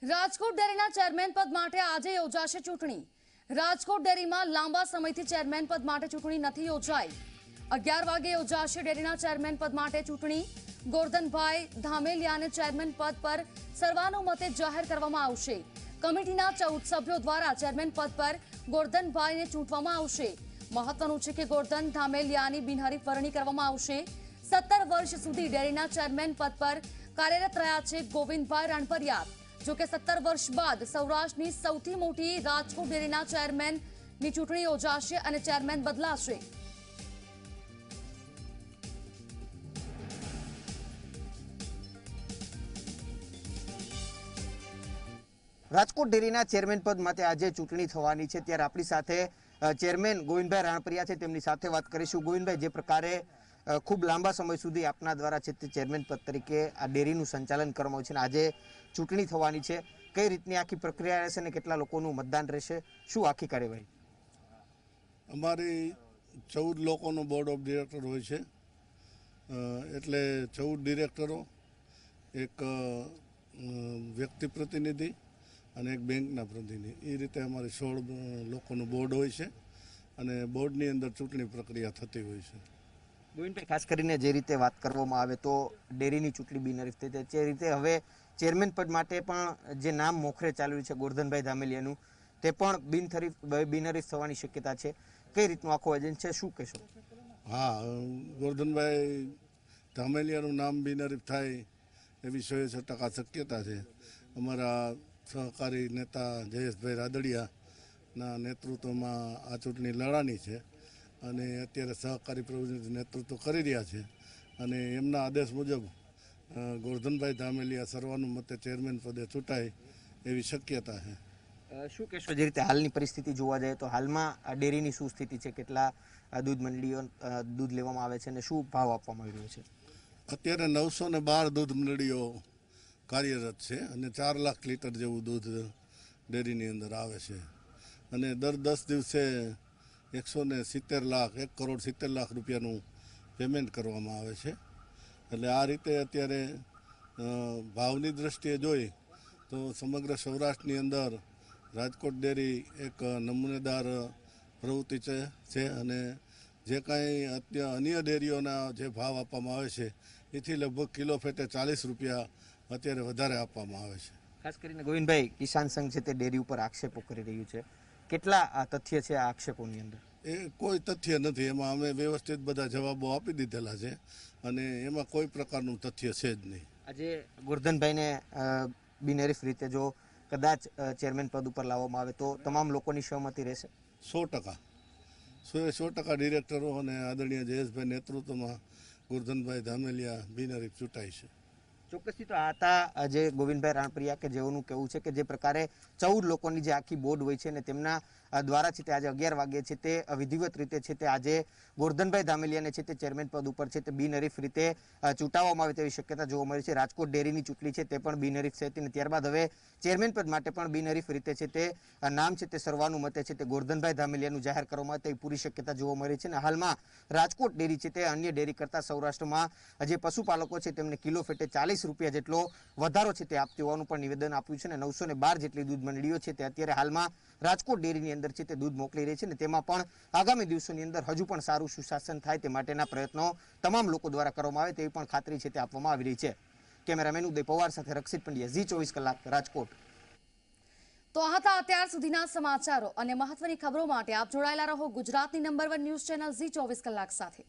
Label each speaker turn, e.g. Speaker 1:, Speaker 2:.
Speaker 1: રાજકોટ ડેરીના ચેરમેન પદ માટે આજે યોજાશે ચૂંટણી। રાજકોટ ડેરીમાં લાંબા સમયથી ચેરમેન પદ માટે ચૂંટણી નથી યોજાઈ। 11 વાગે યોજાશે ડેરીના ચેરમેન પદ માટે ચૂંટણી। ગોરધનભાઈ ધામેલિયાને ચેરમેન પદ પર સર્વાનુમતે જાહેર કરવામાં આવશે। કમિટીના 14 સભ્યો દ્વારા ચેરમેન પદ પર ગોરધનભાઈને ચૂંટવામાં આવશે। મહત્વનું છે કે ગોરધન ધામેલિયાની બિનહરીફ વરણી કરવામાં આવશે। 17 વર્ષ સુધી ડેરીના ચેરમેન પદ પર કાર્યરત રહ્યા છે ગોવિંદભાઈ રાણપરિયા। જો કે 17 વર્ષ બાદ સૌરાષ્ટ્રની સૌથી મોટી રાજકોટ ડેરીના ચેરમેનની ચૂંટણી યોજાશે અને ચેરમેન બદલાશે।
Speaker 2: રાજકોટ ડેરીના ચેરમેન પદ માટે આજે ચૂંટણી થવાની છે, ત્યારે આપણી સાથે ચેરમેન ગોવિંદભાઈ રાણપરિયા છે, તેમની સાથે વાત કરીશું। ગોવિંદભાઈ, જે પ્રકારે ખૂબ લાંબા સમય સુધી આપના દ્વારા છે તે ચેરમેન પદ તરીકે આ ડેરીનું સંચાલન કરવામાં આવ્યું છે, આજે ચૂંટણી થવાની છે, કઈ રીતની આખી પ્રક્રિયા રહેશે અને કેટલા લોકોનું મતદાન રહેશે, શું આખી કાર્યવાહી?
Speaker 3: અમારી 14 લોકોનો બોર્ડ ઓફ ડિરેક્ટર હોય છે, એટલે 14 ડિરેક્ટરો, એક વ્યક્તિ પ્રતિનિધિ અને એક બેંકના પ્રતિનિધિ, એ રીતે અમારી 16 લોકોનું બોર્ડ હોય છે અને બોર્ડની અંદર ચૂંટણી પ્રક્રિયા થતી હોય છે।
Speaker 2: ગોવિંદભાઈ, ખાસ કરીને જે રીતે વાત કરવામાં આવે તો ડેરીની ચૂંટણી બિનહરીફ થઈ છે, તે રીતે હવે ચેરમેન પદ માટે પણ જે નામ મોખરે ચાલ્યું છે ગોરધનભાઈ ધામેલિયાનું, તે પણ બિનહરીફ થવાની શક્યતા છે। કઈ રીતનું આખો એજન્ટ છે, શું કહેશો?
Speaker 3: હા, ગોરધનભાઈ ધામેલિયાનું નામ બિનહરીફ થાય એવી 100% શક્યતા છે। અમારા સહકારી નેતા જયેશભાઈ રાદડિયાના નેતૃત્વમાં આ ચૂંટણી લડાણી છે અને અત્યારે સહકારી પ્રવૃત્તિ નેતૃત્વ કરી રહ્યા છે અને એમના આદેશ મુજબ ગોરધનભાઈ ધામેલિયા સર્વાનુમતે ચેરમેન પદે ચૂંટાય એવી શક્યતા છે।
Speaker 2: શું કહેશો, જે રીતે હાલની પરિસ્થિતિ જોવા જાય તો હાલમાં આ ડેરીની શું સ્થિતિ છે, કેટલા દૂધ મંડળીઓ દૂધ લેવામાં આવે છે અને શું ભાવ આપવામાં આવી રહ્યો છે?
Speaker 3: અત્યારે 912 દૂધ મંડળીઓ કાર્યરત છે અને 4 લાખ લીટર જેવું દૂધ ડેરીની અંદર આવે છે અને દર 10 દિવસે 170 લાખ 1 કરોડ 70 લાખ રૂપિયાનું પેમેન્ટ કરવામાં આવે છે। એટલે આ રીતે અત્યારે ભાવની દ્રષ્ટિએ જોઈ તો સમગ્ર સૌરાષ્ટ્રની અંદર રાજકોટ ડેરી એક નમૂનેદાર પ્રવૃત્તિ છે અને જે કાંઈ અન્ય ડેરીઓના જે ભાવ આપવામાં આવે છે એથી લગભગ કિલો ફેટે 40 રૂપિયા અત્યારે વધારે આપવામાં આવે છે।
Speaker 2: ખાસ કરીને ગોવિંદભાઈ, કિસાન સંઘ છે તે ડેરી ઉપર આક્ષેપો કરી રહ્યું છે, કેટલા આ તથ્ય છે આ આક્ષેપોની અંદર?
Speaker 3: એ કોઈ તથ્ય નથી, એમાં અમે વ્યવસ્થિત બધા જવાબો આપી દીધેલા છે અને એમાં કોઈ પ્રકારનું તથ્ય છે જ નહીં।
Speaker 2: આજે ગોરધનભાઈને બિનહરીફ રીતે જો કદાચ ચેરમેન પદ ઉપર લાવવામાં આવે તો તમામ લોકોની સહમતિ રહેશે?
Speaker 3: 100%, 100% ડિરેક્ટરો અને આદરણીય જયેશભાઈ નેતૃત્વમાં ગોરધનભાઈ ધામેલિયા બિનહરીફ ચૂંટાય છે।
Speaker 2: ચોક્કસથી તો આ હતા જે ગોવિંદભાઈ રાણપરિયા કે જેઓનું કહેવું છે કે જે પ્રકારે 14 લોકોની જે આખી બોર્ડ હોય છે ને તેમના દ્વારા છે તે આજે 11 વાગે છે તે વિધિવત રીતે છે તે આજે ગોરધનભાઈ ધામેલિયાને છે તે ચેરમેન પદ ઉપર છે તે બિનહરીફ રીતે ચૂંટાવવામાં આવે તેવી શક્યતા જોવા મળી છે। રાજકોટ ડેરીની ચૂંટણી છે તે પણ બિનહરીફ છે અને ત્યારબાદ હવે ચેરમેન પદ માટે પણ બિનહરીફ રીતે છે તે નામ છે તે સર્વાનુમતે છે તે ગોરધનભાઈ ધામેલિયાનું જાહેર કરવામાં આવે તેવી પૂરી શક્યતા જોવા મળી છે અને હાલમાં રાજકોટ ડેરી છે તે અન્ય ડેરી કરતાં સૌરાષ્ટ્રમાં જે પશુપાલકો છે તેમને કિલો ફેટે 40 રૂપિયા જેટલો વધારો છે તે આપતી હોવાનું પણ નિવેદન આપ્યું છે અને 912 જેટલી દૂધ મંડળીઓ છે તે અત્યારે હાલમાં રાજકોટ ડેરીની અંદર છે તે દૂધ મોકલી રહી છે અને તેમાં પણ આગામી દિવસોની અંદર હજુ પણ સારું સુશાસન થાય તે માટેના પ્રયત્નો તમામ લોકો દ્વારા કરવામાં આવે તેવી પણ ખાતરી છે તે આપવામાં આવી રહી છે। કેમેરામેન ઉદય પવાર સાથે રક્ષિત પંડ્યા, ઝી 24 કલાક, રાજકોટ।
Speaker 1: તો આ હતા અત્યાર સુધીના સમાચારો અને મહત્વની ખબરો માટે આપ જોડાયેલા રહો ગુજરાતની નંબર 1 ન્યૂઝ ચેનલ ઝી 24 કલાક સાથે।